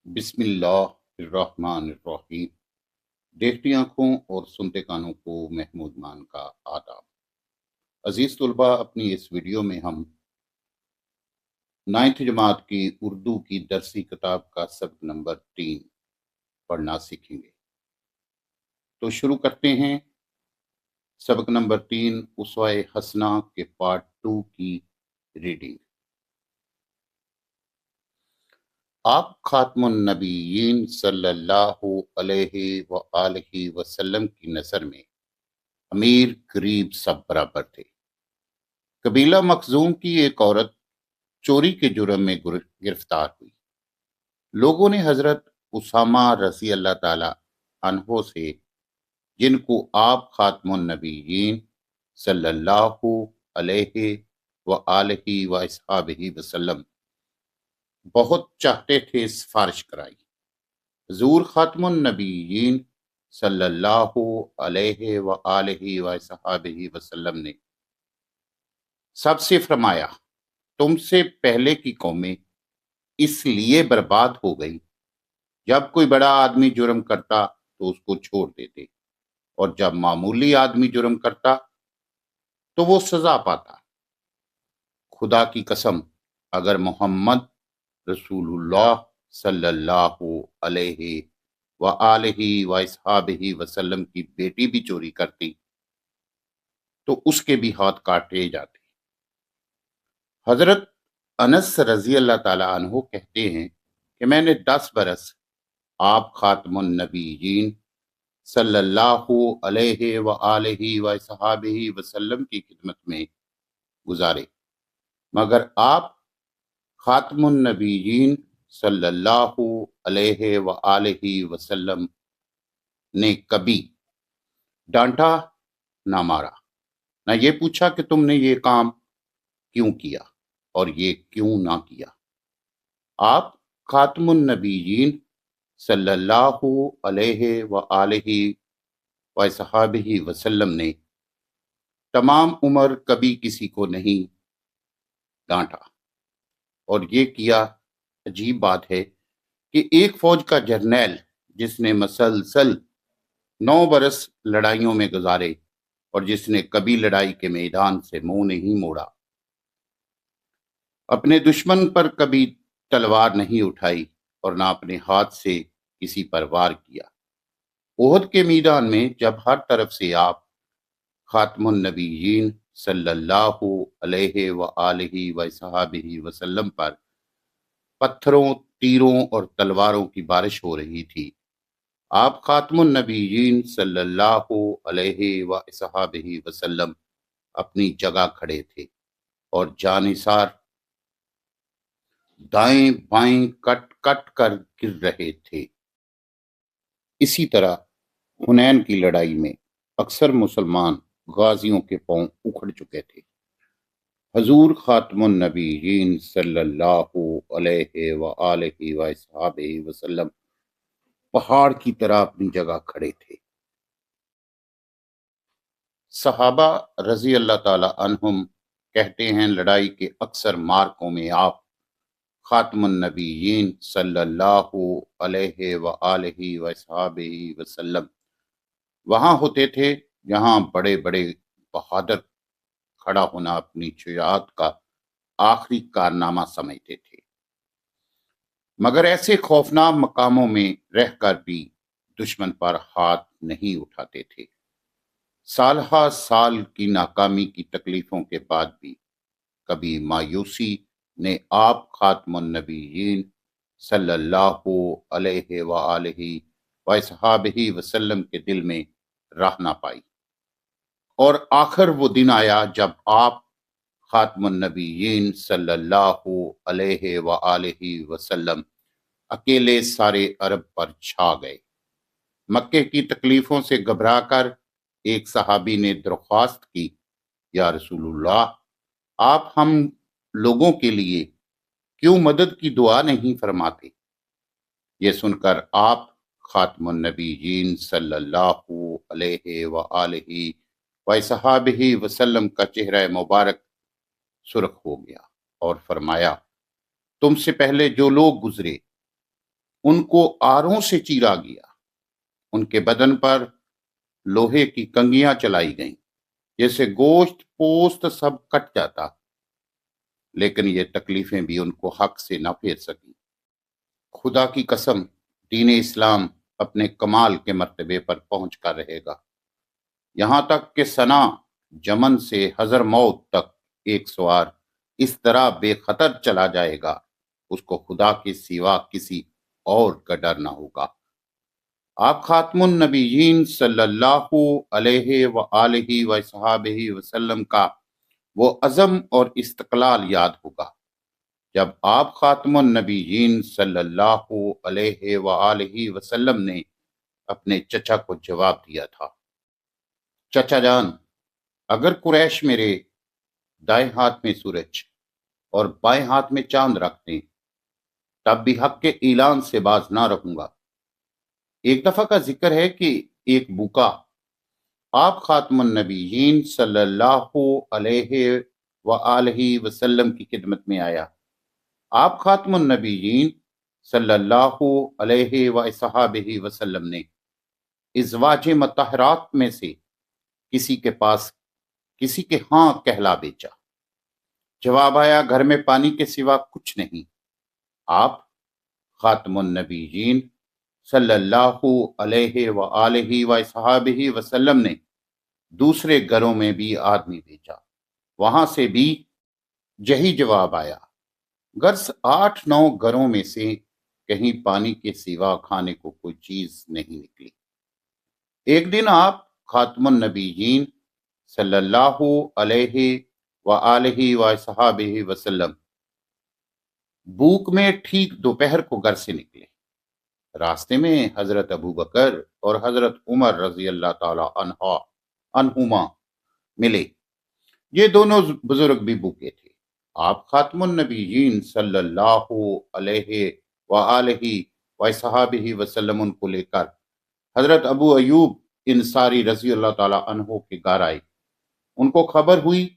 بسم اللہ الرحمن الرحیم۔ دیکھتی آنکھوں اور سنتے کانوں کو محمود مان کا آداب۔ عزیز طلباء، اپنی اس ویڈیو میں ہم 9th جماعت کی اردو کی درسی کتاب کا سبق نمبر 3 پڑھنا سیکھیں گے۔ تو شروع کرتے ہیں سبق نمبر 3 اسوہ حسنہ کے پارٹ 2 کی ریڈنگ۔ آپ خاتم النبیین صلی اللہ علیہ وآلہ وسلم کی نظر میں امیر غریب سب برابر تھے۔ قبیلہ مخزوم کی ایک عورت چوری کے جرم میں گرفتار ہوئی۔ لوگوں نے حضرت اسامہ رضی اللہ تعالی عنہ سے، جن کو آپ خاتم النبیین صلی اللہ علیہ وآلہ وصحبہ وسلم بہت چاہتے تھے، سفارش کرائی۔ حضور خاتم النبیین صلی اللہ علیہ وآلہ وصحبہ وسلم نے سب سے فرمایا، تم سے پہلے کی قومیں اس لیے برباد ہو گئی، جب کوئی بڑا آدمی جرم کرتا تو اس کو چھوڑ دیتے، اور جب معمولی آدمی جرم کرتا تو وہ سزا پاتا۔ خدا کی قسم، اگر محمد رسول اللہ صلی اللہ علیہ وآلہ وصحبہ وسلم کی بیٹی بھی چوری کرتی تو اس کے بھی ہاتھ کاٹے جاتے۔ حضرت انس رضی اللہ تعالی عنہ کہتے ہیں کہ میں نے 10 برس آپ خاتم النبیین صلی اللہ علیہ وآلہ وصحبہ وسلم کی خدمت میں گزارے، مگر آپ خاتم النبیین صلی اللہ علیہ وآلہ وسلم نے کبھی ڈانٹا نہ مارا، نہ یہ پوچھا کہ تم نے یہ کام کیوں کیا اور یہ کیوں نہ کیا۔ آپ خاتم النبیین صلی اللہ علیہ وآلہ وصحبہ وسلم نے تمام عمر کبھی کسی کو نہیں ڈانٹا، اور یہ کیا عجیب بات ہے کہ ایک فوج کا جرنیل جس نے مسلسل 9 برس لڑائیوں میں گزارے اور جس نے کبھی لڑائی کے میدان سے منہ نہیں موڑا، اپنے دشمن پر کبھی تلوار نہیں اٹھائی اور نہ اپنے ہاتھ سے کسی پر وار کیا، احد کے میدان میں جب ہر طرف سے آپ خاتم النبیین صلی اللہ علیہ وآلہ وصحبہ وسلم پر پتھروں، تیروں اور تلواروں کی بارش ہو رہی تھی، آپ خاتم النبیین صلی اللہ علیہ وصحبہ وسلم اپنی جگہ کھڑے تھے اور جانثار دائیں بائیں کٹ کٹ کر گر رہے تھے۔ اسی طرح حنین کی لڑائی میں اکثر مسلمان غازیوں کے پاؤں اکھڑ چکے تھے۔ حضور خاتم النبیین صلی اللہ علیہ وآلہ وصحبہ وسلم پہاڑ کی طرح اپنی جگہ کھڑے تھے۔ صحابہ رضی اللہ تعالی عنہم کہتے ہیں، لڑائی کے اکثر مارکوں میں آپ خاتم النبیین صلی اللہ علیہ وآلہ وصحبہ وسلم وہاں ہوتے تھے جہاں بڑے بڑے بہادر کھڑا ہونا اپنی شجاعت کا آخری کارنامہ سمجھتے تھے، مگر ایسے خوفناک مقاموں میں رہ کر بھی دشمن پر ہاتھ نہیں اٹھاتے تھے۔ سالہ سال کی ناکامی کی تکلیفوں کے بعد بھی کبھی مایوسی نے آپ خاتم النبیین صلی اللہ علیہ وآلہ وصحبہ وسلم کے دل میں راہ نہ پائی، اور آخر وہ دن آیا جب آپ خاتم النبیین صلی اللہ علیہ وآلہ وسلم اکیلے سارے عرب پر چھا گئے۔ مکے کی تکلیفوں سے گھبرا کر ایک صحابی نے درخواست کی، یا رسول اللہ، آپ ہم لوگوں کے لیے کیوں مدد کی دعا نہیں فرماتے؟ یہ سن کر آپ خاتم النبیین صلی اللہ علیہ وآلہ وصحبہ وسلم کا چہرہ مبارک سرخ ہو گیا اور فرمایا، تم سے پہلے جو لوگ گزرے ان کو آروں سے چیرا گیا، ان کے بدن پر لوہے کی کنگیاں چلائی گئیں، جیسے گوشت پوست سب کٹ جاتا، لیکن یہ تکلیفیں بھی ان کو حق سے نہ پھیر سکیں۔ خدا کی قسم، دین اسلام اپنے کمال کے مرتبے پر پہنچ کر رہے گا، یہاں تک کہ ثنا جمن سے حضر موت تک ایک سوار اس طرح بے خطر چلا جائے گا، اس کو خدا کے سوا کسی اور کا ڈر نہ ہوگا۔ آپ خاتم النبیین صلی اللہ علیہ وآلہ وصحابہ وسلم کا وہ عزم اور استقلال یاد ہوگا جب آپ خاتم النبیین صلی اللہ علیہ وآلہ وسلم نے اپنے چچا کو جواب دیا تھا، چچا جان، اگر قریش میرے دائیں ہاتھ میں سورج اور بائیں ہاتھ میں چاند رکھ دیں تب بھی حق کے اعلان سے باز نہ رہوں گا۔ ایک دفعہ کا ذکر ہے کہ ایک بھوکا آپ خاتم النبیین صلی اللہ علیہ وآلہ وسلم کی خدمت میں آیا۔ آپ خاتم النبیین صلی اللہ علیہ وصحابہ وسلم نے ازواج مطہرات میں سے کسی کے پاس کسی کے ہاں کہلا بیچا۔ جواب آیا، گھر میں پانی کے سوا کچھ نہیں۔ آپ خاتم النبیین صلی اللہ علیہ وآلہ وصحابہ وسلم نے دوسرے گھروں میں بھی آدمی بھیجا، وہاں سے بھی یہی جواب آیا۔ غرض 8-9 گھروں میں سے کہیں پانی کے سوا کھانے کو کوئی چیز نہیں نکلی۔ ایک دن آپ خاتم النبیین صلی اللہ علیہ وآلہ وصحابہ وسلم بھوک میں ٹھیک دوپہر کو گھر سے نکلے۔ راستے میں حضرت ابو بکر اور حضرت عمر رضی اللہ تعالی عنہما ملے۔ یہ دونوں بزرگ بھی بھوکے تھے۔ آپ خاتم النبیین صلی اللہ علیہ وآلہ وصحابہ وسلم ان کو لے کر حضرت ابو ایوب انصاری رضی اللہ تعالی عنہ کے گھر آئے۔ ان کو خبر ہوئی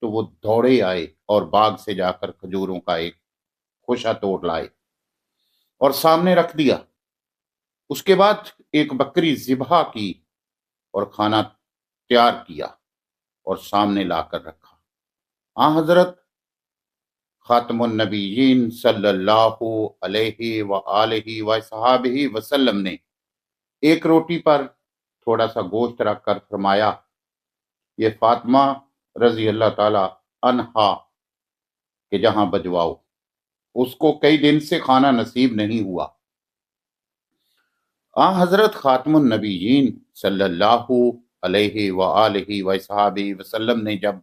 تو وہ دوڑے آئے اور باغ سے جا کر کھجوروں کا ایک خوشہ توڑ لائے اور سامنے رکھ دیا۔ اس کے بعد ایک بکری ذبح کی اور کھانا تیار کیا اور سامنے لا کر رکھا۔ حضرت خاتم النبیین صلی اللہ علیہ وآلہ وصحابہ وسلم نے ایک روٹی پر تھوڑا سا گوشت رکھ کر فرمایا، یہ فاطمہ رضی اللہ تعالی عنہا کہ جہاں بجواؤ، اس کو کئی دن سے کھانا نصیب نہیں ہوا۔ حضرت خاتم النبیین صلی اللہ علیہ وآلہ وصحابہ وسلم نے جب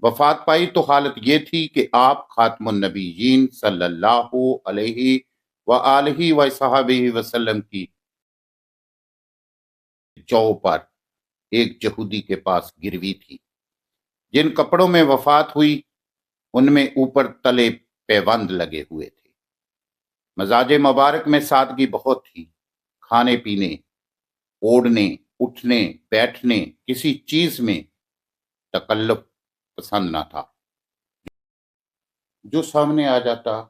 وفات پائی تو حالت یہ تھی کہ آپ خاتم النبیین صلی اللہ علیہ وآلہ وصحابہ وسلم کی جو پر ایک یہودی کے پاس گروی تھی۔ جن کپڑوں میں وفات ہوئی ان میں اوپر تلے پیوند لگے ہوئے تھے۔ مزاج مبارک میں سادگی بہت تھی، کھانے پینے، اوڑھنے، اٹھنے، بیٹھنے، کسی چیز میں تکلف پسند نہ تھا۔ جو سامنے آ جاتا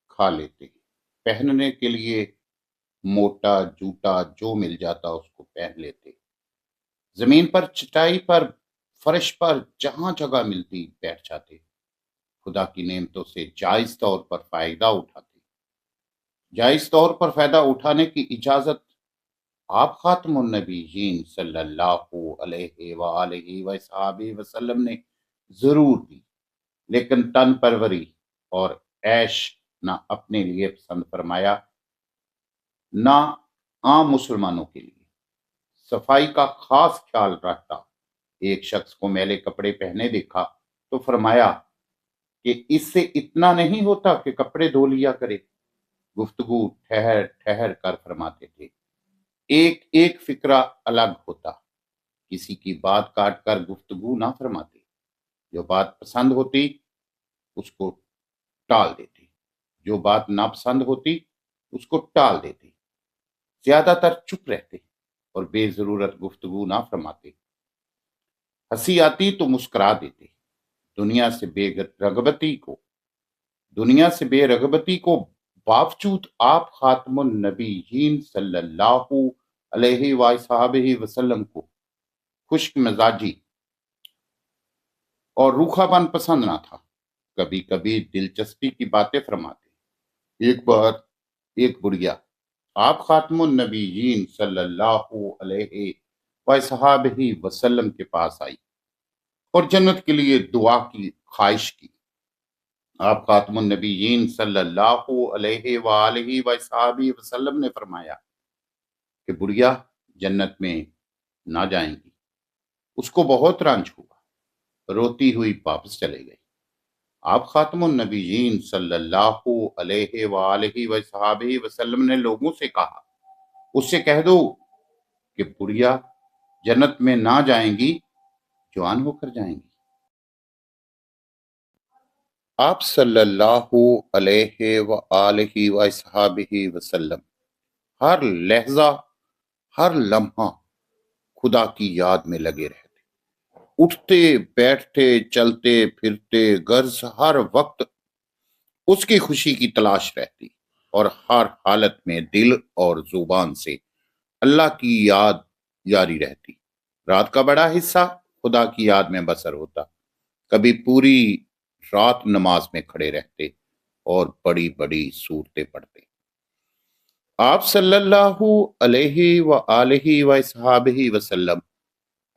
کھا لیتے، پہننے کے لیے موٹا جوتا جو مل جاتا اس کو پہن لیتے، زمین پر، چٹائی پر، فرش پر جہاں جگہ ملتی بیٹھ جاتے، خدا کی نعمتوں سے جائز طور پر فائدہ اٹھاتے۔ جائز طور پر فائدہ اٹھانے کی اجازت آپ خاتم النبیین صلی اللہ علیہ وآلہ وصحابہ وسلم نے ضرور دی، لیکن تن پروری اور عیش نہ اپنے لیے پسند فرمایا نہ عام مسلمانوں کے لیے۔ صفائی کا خاص خیال رکھتا۔ ایک شخص کو میلے کپڑے پہنے دیکھا تو فرمایا کہ اس سے اتنا نہیں ہوتا کہ کپڑے دھو لیا کرے۔ گفتگو ٹھہر ٹھہر کر فرماتے تھے، ایک ایک فکرہ الگ ہوتا، کسی کی بات کاٹ کر گفتگو نہ فرماتے، جو بات پسند ہوتی اس کو ٹال دیتے، جو بات ناپسند ہوتی اس کو ٹال دیتے، زیادہ تر چپ رہتے اور بے ضرورت گفتگو نہ فرماتے۔ ہنسی آتی تو مسکرا دیتے، دنیا سے بے رغبتی کو باوجود آپ خاتم النبیین صلی اللہ علیہ وآلہ وسلم کو خشک مزاجی اور روکھا پن پسند نہ تھا، کبھی کبھی دلچسپی کی باتیں فرماتے۔ ایک بار ایک بڑھیا آپ خاتم النبیین صلی اللہ علیہ وآلہ وسلم کے پاس آئی اور جنت کے لیے دعا کی خواہش کی۔ آپ خاتم النبیین صلی اللہ علیہ وآلہ وآلہ وسلم نے فرمایا کہ بڑھیا جنت میں نہ جائیں گی۔ اس کو بہت رنج ہوا، روتی ہوئی واپس چلے گئی۔ آپ خاتم النبیین صلی اللہ علیہ وآلہ وآلہ وسلم نے لوگوں سے کہا، اس سے کہہ دو کہ بڑھیا جنت میں نہ جائیں گی، جوان ہو کر جائیں گی۔ آپ صلی اللہ علیہ وآلہ وآلہ وسلم ہر لحظہ ہر لمحہ خدا کی یاد میں لگے رہتے، اٹھتے بیٹھتے چلتے پھرتے غرض ہر وقت اس کی خوشی کی تلاش رہتی، اور ہر حالت میں دل اور زبان سے اللہ کی یاد جاری رہتی۔ رات کا بڑا حصہ خدا کی یاد میں بسر ہوتا، کبھی پوری رات نماز میں کھڑے رہتے اور بڑی بڑی صورتیں پڑھتے۔ آپ صلی اللہ علیہ وآلہ وآلہ وسلم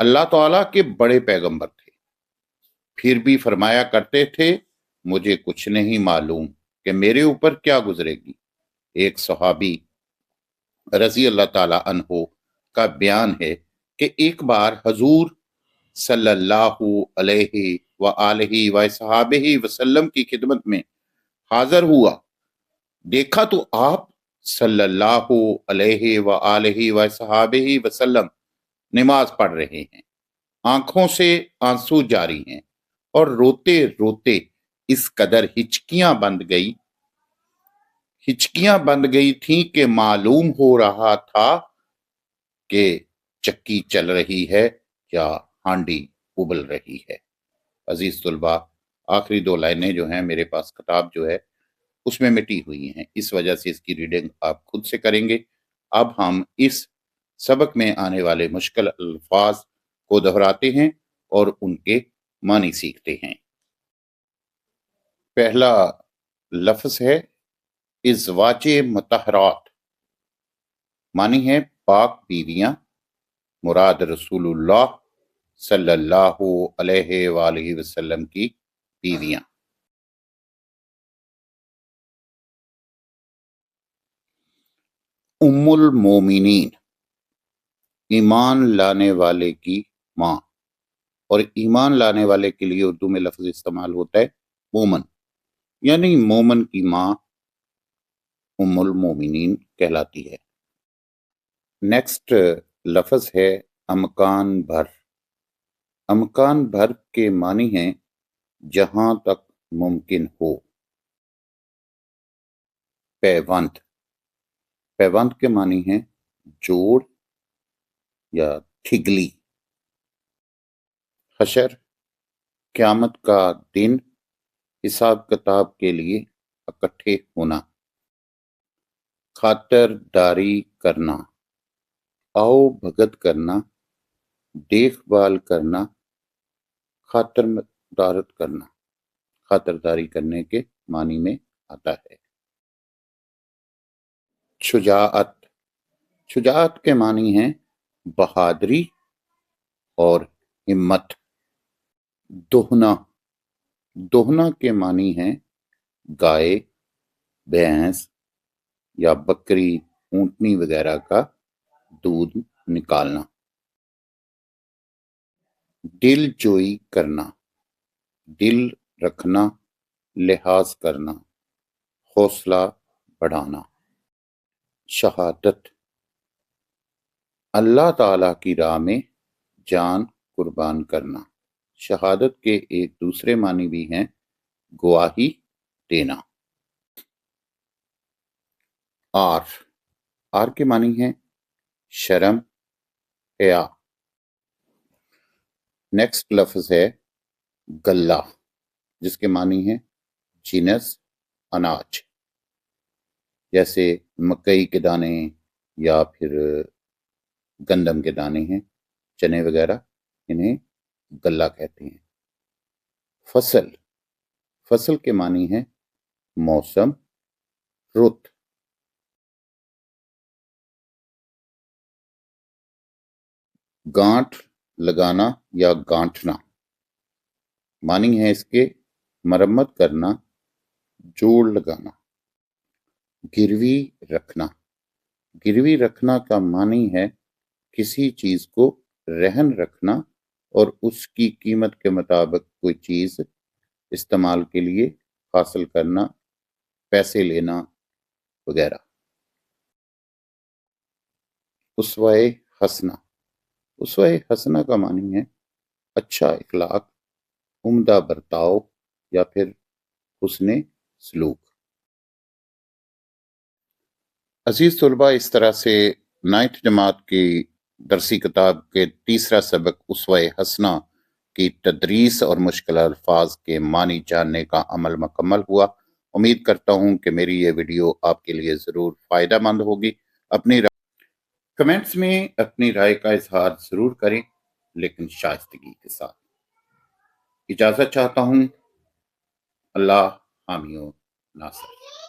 اللہ تعالیٰ کے بڑے پیغمبر تھے، پھر بھی فرمایا کرتے تھے، مجھے کچھ نہیں معلوم کہ میرے اوپر کیا گزرے گی۔ ایک صحابی رضی اللہ تعالیٰ عنہ کا بیان ہے کہ ایک بار حضور صلی اللہ علیہ وآلہ وآلہ وسلم کی خدمت میں حاضر ہوا، دیکھا تو آپ صلی اللہ علیہ وآلہ وآلہ وسلم نماز پڑھ رہے ہیں، آنکھوں سے آنسو جاری ہیں، اور روتے روتے اس قدر ہچکیاں بند گئی تھیں کہ معلوم ہو رہا تھا کہ چکی چل رہی ہے یا ہانڈی ابل رہی ہے۔ عزیز طلباء، آخری دو لائنیں جو ہیں میرے پاس کتاب جو ہے اس میں مٹی ہوئی ہیں، اس وجہ سے اس کی ریڈنگ آپ خود سے کریں گے۔ اب ہم اس سبق میں آنے والے مشکل الفاظ کو دہراتے ہیں اور ان کے معنی سیکھتے ہیں۔ پہلا لفظ ہے ازواج مطہرات، معنی ہے پاک بیویاں، مراد رسول اللہ صلی اللہ علیہ وآلہ وسلم کی بیویاں۔ ام المومنین، ایمان لانے والے کی ماں، اور ایمان لانے والے کے لیے اردو میں لفظ استعمال ہوتا ہے مومن، یعنی مومن کی ماں ام المومنین کہلاتی ہے۔ نیکسٹ لفظ ہے امکان بھر۔ امکان بھر کے معنی ہیں جہاں تک ممکن ہو۔ پیوند، پیوند کے معنی ہیں جوڑ یا ٹھگلی۔ حشر، قیامت کا دن، حساب کتاب کے لیے اکٹھے ہونا۔ خاطر داری کرنا، آؤ بھگت کرنا، دیکھ بھال کرنا، خاطر دارت کرنا، خاطرداری کرنے کے معنی میں آتا ہے۔ شجاعت، شجاعت کے معنی ہیں بہادری اور ہمت۔ دہنا، دہنا کے معنی ہیں گائے، بھینس یا بکری، اونٹنی وغیرہ کا دودھ نکالنا۔ دل جوئی کرنا، دل رکھنا، لحاظ کرنا، حوصلہ بڑھانا۔ شہادت، اللہ تعالیٰ کی راہ میں جان قربان کرنا۔ شہادت کے ایک دوسرے معنی بھی ہیں گواہی دینا۔ آر، آر کے معنی ہیں شرم، حیا۔ نیکسٹ لفظ ہے گلہ، جس کے معنی ہیں جنس، اناج۔ جیسے مکئی کے دانے یا پھر گندم کے دانے ہیں، چنے وغیرہ، انہیں غلہ کہتے ہیں۔ فصل، فصل کے معنی ہے موسم، رت۔ گانٹھ لگانا یا گانٹھنا، معنی ہے اس کے مرمت کرنا، جوڑ لگانا۔ گروی رکھنا، گروی رکھنا کا معنی ہے کسی چیز کو رہن رکھنا اور اس کی قیمت کے مطابق کوئی چیز استعمال کے لیے حاصل کرنا، پیسے لینا وغیرہ۔ اسوہ حسنہ، اسوہ حسنہ کا معنی ہے اچھا اخلاق، عمدہ برتاؤ یا پھر حسن سلوک۔ عزیز طلباء، اس طرح سے 9th جماعت کی درسی کتاب کے تیسرا سبق اسوہ حسنہ کی تدریس اور مشکل الفاظ کے معنی جاننے کا عمل مکمل ہوا۔ امید کرتا ہوں کہ میری یہ ویڈیو آپ کے لیے ضرور فائدہ مند ہوگی۔ اپنی کمنٹس میں اپنی رائے کا اظہار ضرور کریں، لیکن شائستگی کے ساتھ۔ اجازت چاہتا ہوں۔ اللہ حامی و ناصر۔